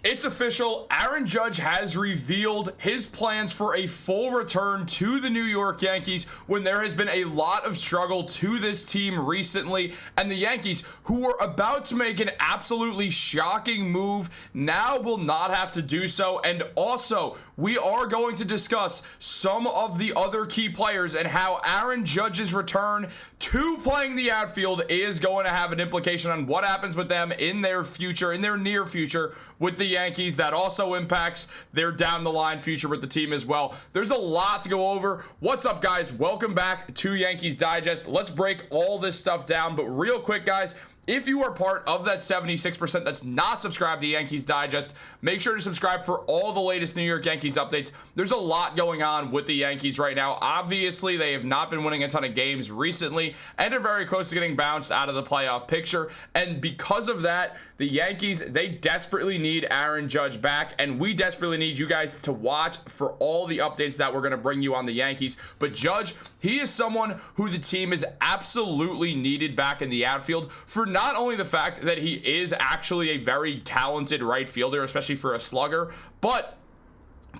It's official. Aaron Judge has revealed his plans for a full return to the New York Yankees when there has been a lot of struggle to this team recently, and the Yankees, who were about to make an absolutely shocking move, now will not have to do so. And also, we are going to discuss some of the other key players and how Aaron Judge's return to playing the outfield is going to have an implication on what happens with them in their future, in their near future with the Yankees. That also impacts their down the line future with the team as well. There's a lot to go over. What's up, guys? Welcome back to Yankees Digest. Let's break all this stuff down, but real quick, guys, if you are part of that 76% that's not subscribed to Yankees Digest, make sure to subscribe for all the latest New York Yankees updates. There's a lot going on with the Yankees right now. Obviously, they have not been winning a ton of games recently and are very close to getting bounced out of the playoff picture. And because of that, the Yankees, they desperately need Aaron Judge back, and we desperately need you guys to watch for all the updates that we're going to bring you on the Yankees. But Judge, he is someone who the team is absolutely needed back in the outfield for not only the fact that he is actually a very talented right fielder, especially for a slugger, but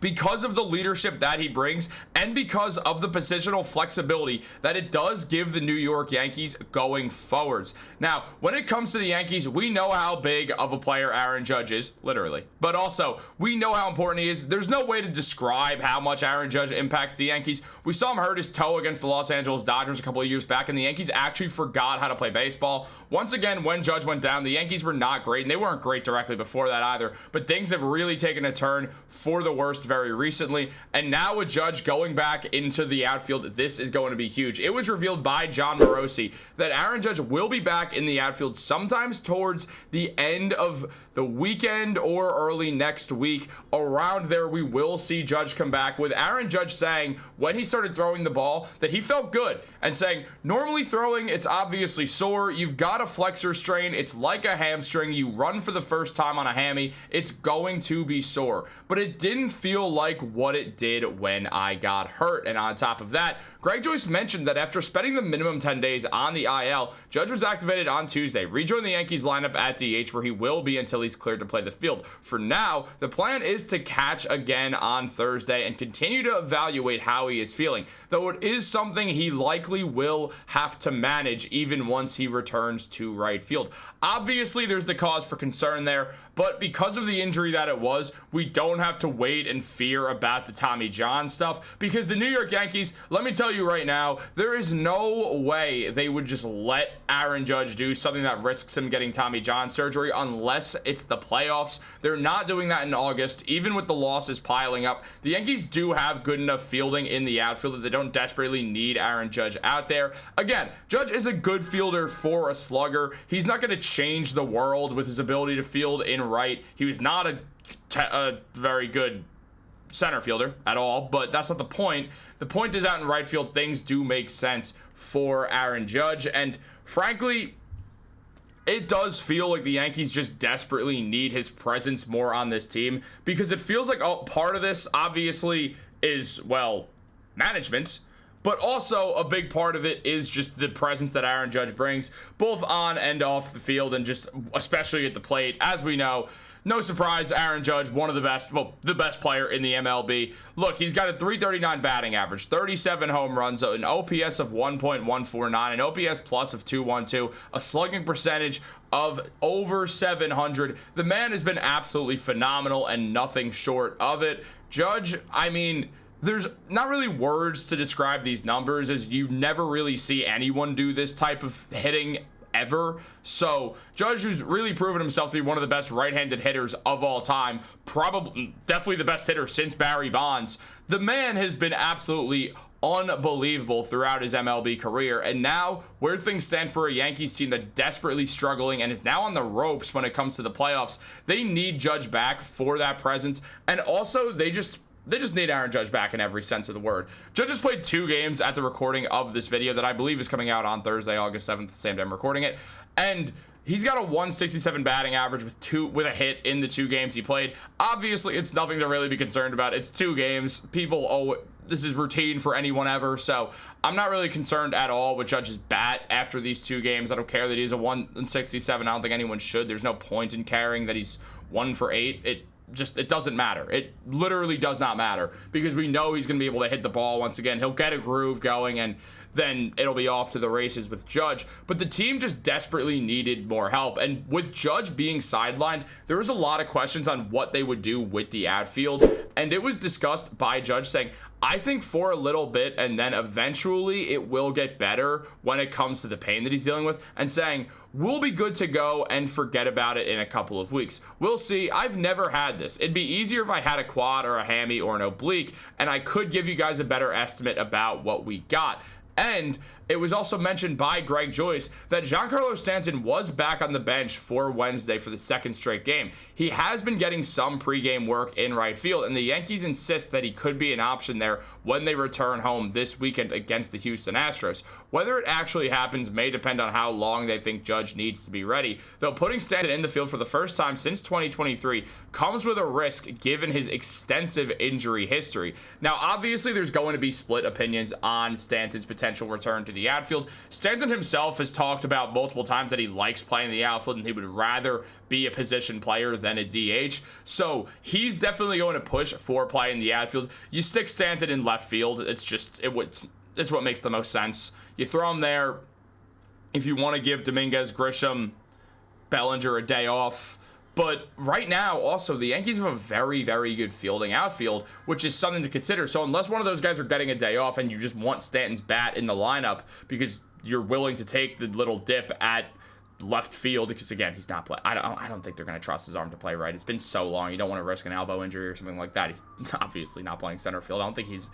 because of the leadership that he brings and because of the positional flexibility that it does give the New York Yankees going forwards. Now, when it comes to the Yankees, we know how big of a player Aaron Judge is, literally, but also we know how important he is. There's no way to describe how much Aaron Judge impacts the Yankees. We saw him hurt his toe against the Los Angeles Dodgers a couple of years back, and the Yankees actually forgot how to play baseball. Once again, when Judge went down, the Yankees were not great, and they weren't great directly before that either, but things have really taken a turn for the worst very recently, and now with Judge going back into the outfield, this is going to be huge. It was revealed by Jon Morosi that Aaron Judge will be back in the outfield sometimes towards the end of the weekend or early next week. Around there, we will see Judge come back, with Aaron Judge saying when he started throwing the ball that he felt good, and saying normally throwing, it's obviously sore. You've got a flexor strain. It's like a hamstring. You run for the first time on a hammy. It's going to be sore, but it didn't feel like what it did when I got hurt. And on top of that, Greg Joyce mentioned that after spending the minimum 10 days on the IL, Judge was activated on Tuesday, rejoined the Yankees lineup at DH, where he will be until he's cleared to play the field. For now, the plan is to catch again on Thursday and continue to evaluate how he is feeling, though it is something he likely will have to manage even once he returns to right field. Obviously, there's the cause for concern there, but because of the injury that it was, we don't have to wait and fear about the Tommy John stuff, because the New York Yankees, let me tell you right now, there is no way they would just let Aaron Judge do something that risks him getting Tommy John surgery unless it's the playoffs. They're not doing that in August, even with the losses piling up. The Yankees do have good enough fielding in the outfield that they don't desperately need Aaron Judge out there. Again, Judge is a good fielder for a slugger. He's not going to change the world with his ability to field in right. He was not a very good center fielder at all, but that's not the point. The point is, out in right field, things do make sense for Aaron Judge, and frankly, it does feel like the Yankees just desperately need his presence more on this team, because it feels like part of this obviously is, well, management, but also a big part of it is just the presence that Aaron Judge brings, both on and off the field, and just especially at the plate. As we know, no surprise, Aaron Judge, one of the best, well, the best player in the MLB. Look, he's got a .339 batting average, 37 home runs, an OPS of 1.149, an OPS plus of 212, a slugging percentage of over 700. The man has been absolutely phenomenal and nothing short of it. Judge, I mean, there's not really words to describe these numbers, as you never really see anyone do this type of hitting ever. So Judge, who's really proven himself to be one of the best right-handed hitters of all time, probably definitely the best hitter since Barry Bonds, the man has been absolutely unbelievable throughout his MLB career. And now, where things stand for a Yankees team that's desperately struggling and is now on the ropes when it comes to the playoffs, they need Judge back for that presence. And also, they just need Aaron Judge back in every sense of the word. Judge has played 2 games at the recording of this video that I believe is coming out on Thursday, August 7th, the same day I'm recording it. And he's got a 167 batting average with a hit in the 2 games he played. Obviously, it's nothing to really be concerned about. It's 2 games. This is routine for anyone ever, so I'm not really concerned at all with Judge's bat after these 2 games. I don't care that he's a 167. I don't think anyone should. There's no point in caring that he's 1 for 8, it doesn't matter. It literally does not matter, because we know he's going to be able to hit the ball once again. He'll get a groove going, and then it'll be off to the races with Judge. But the team just desperately needed more help. And with Judge being sidelined, there was a lot of questions on what they would do with the outfield. And it was discussed by Judge saying, I think for a little bit, and then eventually it will get better when it comes to the pain that he's dealing with, and saying, we'll be good to go and forget about it in a couple of weeks. We'll see. I've never had this. It'd be easier if I had a quad or a hammy or an oblique, and I could give you guys a better estimate about what we got. And it was also mentioned by Greg Joyce that Giancarlo Stanton was back on the bench for Wednesday for the second straight game. He has been getting some pregame work in right field, and the Yankees insist that he could be an option there when they return home this weekend against the Houston Astros. Whether it actually happens may depend on how long they think Judge needs to be ready, though putting Stanton in the field for the first time since 2023 comes with a risk given his extensive injury history. Now, obviously, there's going to be split opinions on Stanton's potential return to the outfield. Stanton himself has talked about multiple times that he likes playing the outfield and he would rather be a position player than a DH. So he's definitely going to push for playing the outfield. You stick Stanton in left field. It's what makes the most sense. You throw him there. If you want to give Dominguez, Grisham, Bellinger a day off. But right now, also, the Yankees have a very, very good fielding outfield, which is something to consider. So unless one of those guys are getting a day off and you just want Stanton's bat in the lineup because you're willing to take the little dip at left field, because again, he's not playing. I don't think they're going to trust his arm to play right. It's been so long. You don't want to risk an elbow injury or something like that. He's obviously not playing center field. I don't think has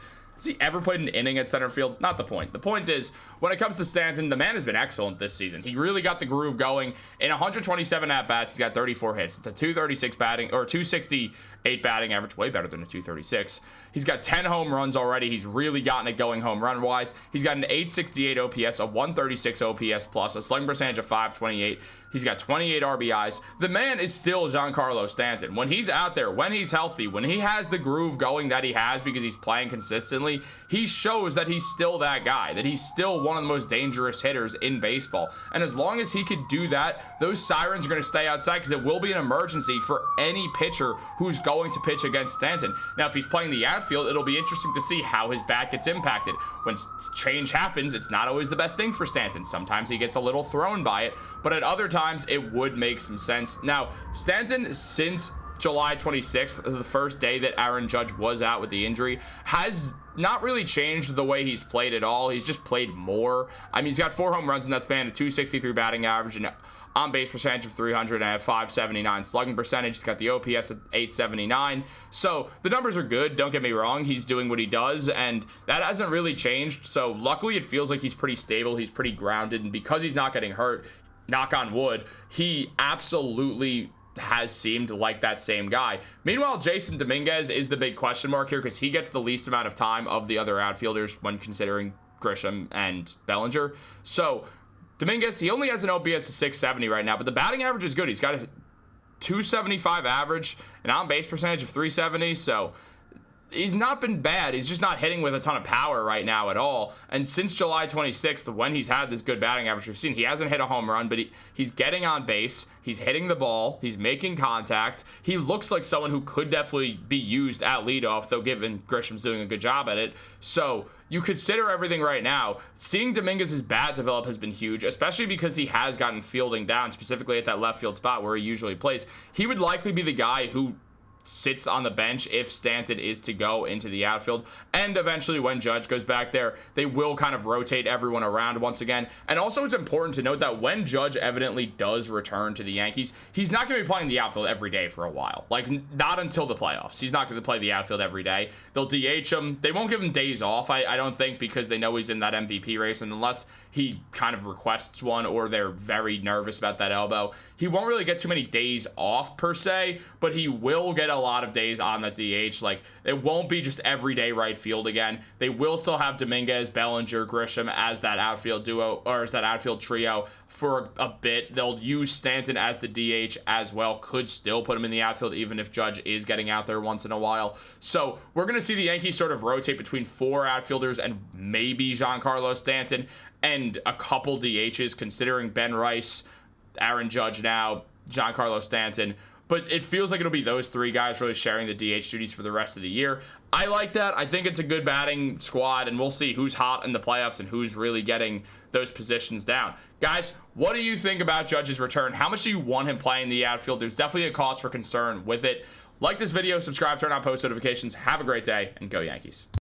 he ever played an inning at center field? Not the point. The point is, when it comes to Stanton, the man has been excellent this season. He really got the groove going. In 127 at-bats, he's got 34 hits. It's a 236 batting, or 268 batting average, way better than a 236. He's got 10 home runs already. He's really gotten it going home run-wise. He's got an 868 OPS, a 136 OPS plus, a slugging percentage of 528. He's got 28 RBIs. The man is still Giancarlo Stanton. When he's out there, when he's healthy, when he has the groove going that he has because he's playing consistently, he shows that he's still that guy, that he's still one of the most dangerous hitters in baseball. And as long as he could do that, those sirens are going to stay outside, because it will be an emergency for any pitcher who's going to pitch against Stanton. Now, if he's playing the outfield, it'll be interesting to see how his bat gets impacted. When change happens, it's not always the best thing for Stanton. Sometimes he gets a little thrown by it, but at other times it would make some sense. Now, Stanton, since July 26th, the first day that Aaron Judge was out with the injury, has not really changed the way he's played at all. He's just played more. I mean, he's got 4 home runs in that span, a 263 batting average, and on-base percentage of 300 and a 579 slugging percentage. He's got the OPS at 879. So the numbers are good. Don't get me wrong. He's doing what he does, and that hasn't really changed. So luckily, it feels like he's pretty stable. He's pretty grounded, and because he's not getting hurt, knock on wood, he absolutely has seemed like that same guy. Meanwhile, Jason Dominguez is the big question mark here, because he gets the least amount of time of the other outfielders when considering Grisham and Bellinger. So Dominguez, he only has an OPS of 670 right now, but the batting average is good. He's got a 275 average, an on-base percentage of 370, so he's not been bad. He's just not hitting with a ton of power right now at all. And since July 26th, when he's had this good batting average we've seen, he hasn't hit a home run, but he's getting on base. He's hitting the ball. He's making contact. He looks like someone who could definitely be used at leadoff, though given Grisham's doing a good job at it. So you consider everything right now. Seeing Dominguez's bat develop has been huge, especially because he has gotten fielding down, specifically at that left field spot where he usually plays. He would likely be the guy who sits on the bench if Stanton is to go into the outfield, and eventually when Judge goes back there, they will kind of rotate everyone around once again. And also, it's important to note that when Judge evidently does return to the Yankees, he's not going to be playing the outfield every day for a while, like not until the playoffs. He's not going to play the outfield every day. They'll DH him. They won't give him days off, I don't think, because they know he's in that MVP race, and unless he kind of requests one or they're very nervous about that elbow, he won't really get too many days off per se, but he will get a lot of days on the DH. Like, it won't be just everyday right field again. They will still have Dominguez, Bellinger, Grisham as that outfield duo, or as that outfield trio for a bit. They'll use Stanton as the DH as well. Could still put him in the outfield even if Judge is getting out there once in a while. So we're going to see the Yankees sort of rotate between 4 outfielders and maybe Giancarlo Stanton and a couple DHs, considering Ben Rice, Aaron Judge now, Giancarlo Stanton. but it feels like it'll be those three guys really sharing the DH duties for the rest of the year. I like that. I think it's a good batting squad, and we'll see who's hot in the playoffs and who's really getting those positions down. Guys, what do you think about Judge's return? How much do you want him playing the outfield? There's definitely a cause for concern with it. Like this video, subscribe, turn on post notifications. Have a great day, and go Yankees.